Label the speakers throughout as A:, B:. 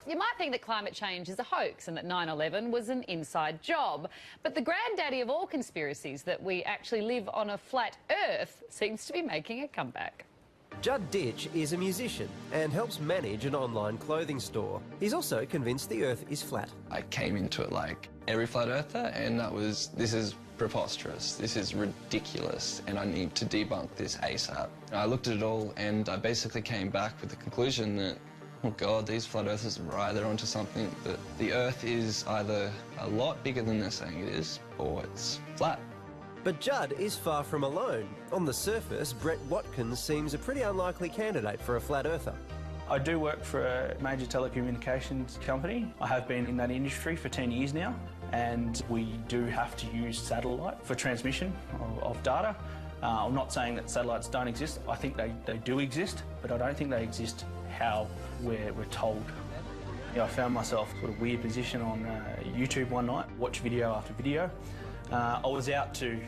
A: You might think that climate change is a hoax and that 9/11 was an inside job. But the granddaddy of all conspiracies, that we actually live on a flat Earth, seems to be making a comeback.
B: Judd Ditch is a musician and helps manage an online clothing store. He's also convinced the Earth is flat.
C: I came into it like every flat earther, and this is preposterous, this is ridiculous, and I need to debunk this ASAP. I looked at it all and I basically came back with the conclusion that, oh God, these flat earthers are either onto something, that the Earth is either a lot bigger than they're saying it is, or it's flat.
B: But Judd is far from alone. On the surface, Brett Watkins seems a pretty unlikely candidate for a flat earther.
D: I do work for a major telecommunications company. I have been in that industry for 10 years now, and we do have to use satellite for transmission of data. I'm not saying that satellites don't exist. I think they do exist, but I don't think they exist how we're told. I found myself sort of weird position on YouTube one night, watch video after video. I was out to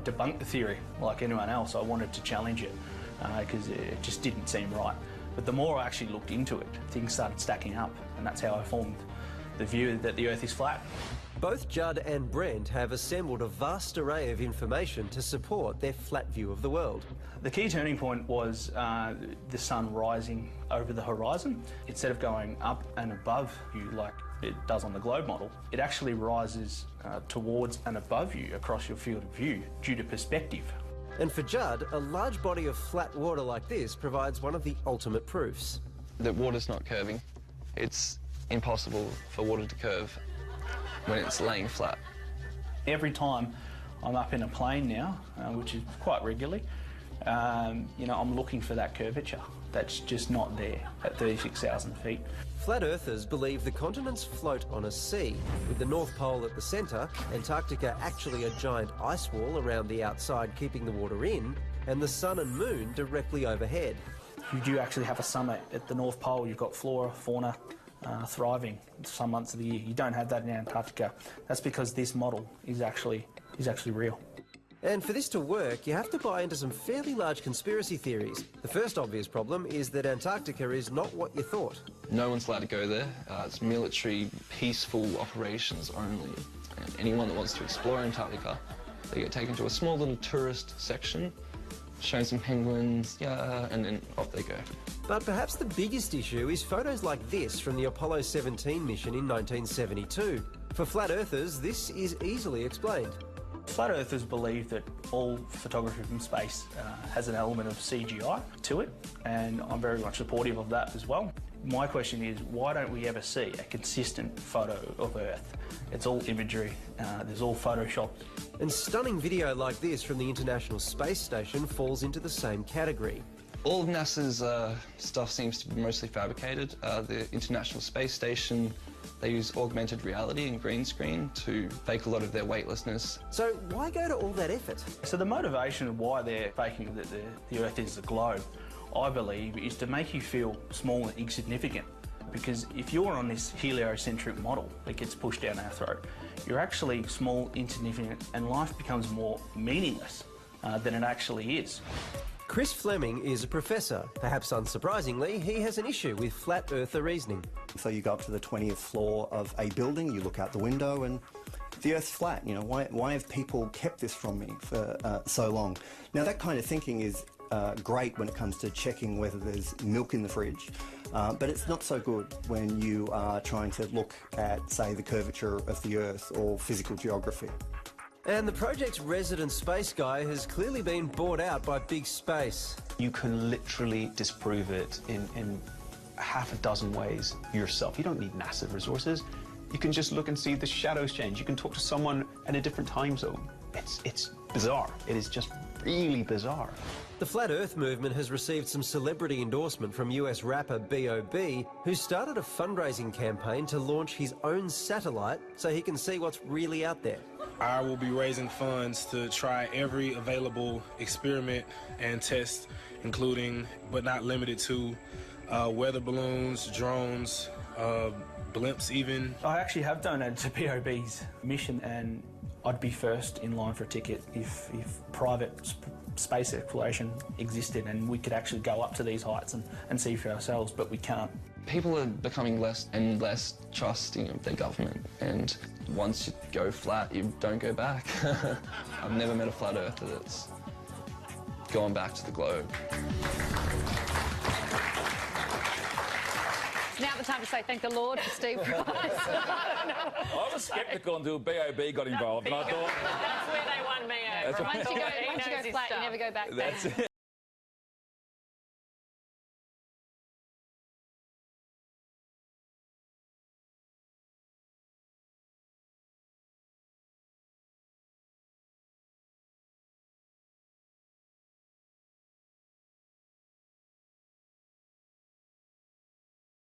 D: debunk the theory like anyone else. I wanted to challenge it because it just didn't seem right. But the more I actually looked into it, things started stacking up, and that's how I formed the view that the Earth is flat.
B: Both Judd and Brent have assembled a vast array of information to support their flat view of the world.
D: The key turning point was the sun rising over the horizon. Instead of going up and above you like it does on the globe model, it actually rises towards and above you across your field of view due to perspective.
B: And for Judd, a large body of flat water like this provides one of the ultimate proofs.
C: That water's not curving. It's impossible for water to curve when it's laying flat.
D: Every time I'm up in a plane now, which is quite regularly, I'm looking for that curvature. That's just not there at 36,000 feet.
B: Flat earthers believe the continents float on a sea, with the North Pole at the centre, Antarctica actually a giant ice wall around the outside keeping the water in, and the sun and moon directly overhead.
D: You do actually have a summer at the North Pole. You've got flora, fauna, thriving some months of the year. You don't have that in Antarctica. That's because this model is actually real.
B: And for this to work, you have to buy into some fairly large conspiracy theories. The first obvious problem is that Antarctica is not what you thought.
C: No one's allowed to go there. It's military, peaceful operations only. And anyone that wants to explore Antarctica, they get taken to a small little tourist section, shown some penguins, and then off they go.
B: But perhaps the biggest issue is photos like this from the Apollo 17 mission in 1972. For flat earthers, this is easily explained.
D: Flat earthers believe that all photography from space has an element of CGI to it, and I'm very much supportive of that as well. My question is, why don't we ever see a consistent photo of Earth? It's all imagery, there's all photoshopped.
B: And stunning video like this from the International Space Station falls into the same category.
C: All of NASA's stuff seems to be mostly fabricated. The International Space Station, they use augmented reality and green screen to fake a lot of their weightlessness.
B: So why go to all that effort?
D: So the motivation of why they're faking that the Earth is a globe, I believe, is to make you feel small and insignificant. Because if you're on this heliocentric model that gets pushed down our throat, you're actually small, insignificant, and life becomes more meaningless than it actually is.
B: Chris Fleming is a professor. Perhaps unsurprisingly, he has an issue with flat earther reasoning.
E: So you go up to the 20th floor of a building, you look out the window and the Earth's flat. Why have people kept this from me for so long? Now that kind of thinking is great when it comes to checking whether there's milk in the fridge, but it's not so good when you are trying to look at, say, the curvature of the Earth or physical geography.
B: And the project's resident space guy has clearly been bought out by big space.
F: You can literally disprove it in half a dozen ways yourself. You don't need massive resources. You can just look and see the shadows change. You can talk to someone in a different time zone. It's bizarre. It is just really bizarre.
B: The Flat Earth movement has received some celebrity endorsement from US rapper B.O.B., who started a fundraising campaign to launch his own satellite so he can see what's really out there.
G: I will be raising funds to try every available experiment and test, including, but not limited to, weather balloons, drones, blimps even.
D: I actually have donated to B.O.B.'s mission, and I'd be first in line for a ticket if private space exploration existed and we could actually go up to these heights and see for ourselves, but we can't.
C: People are becoming less and less trusting of their government, and once you go flat, you don't go back. I've never met a flat earther that's gone back to the globe.
A: It's now the time to say thank the Lord for Steve Price.
H: I was sceptical until BOB got involved, and I thought...
I: That's where they won me over.
A: Once you go flat, you never go back.
H: That's it.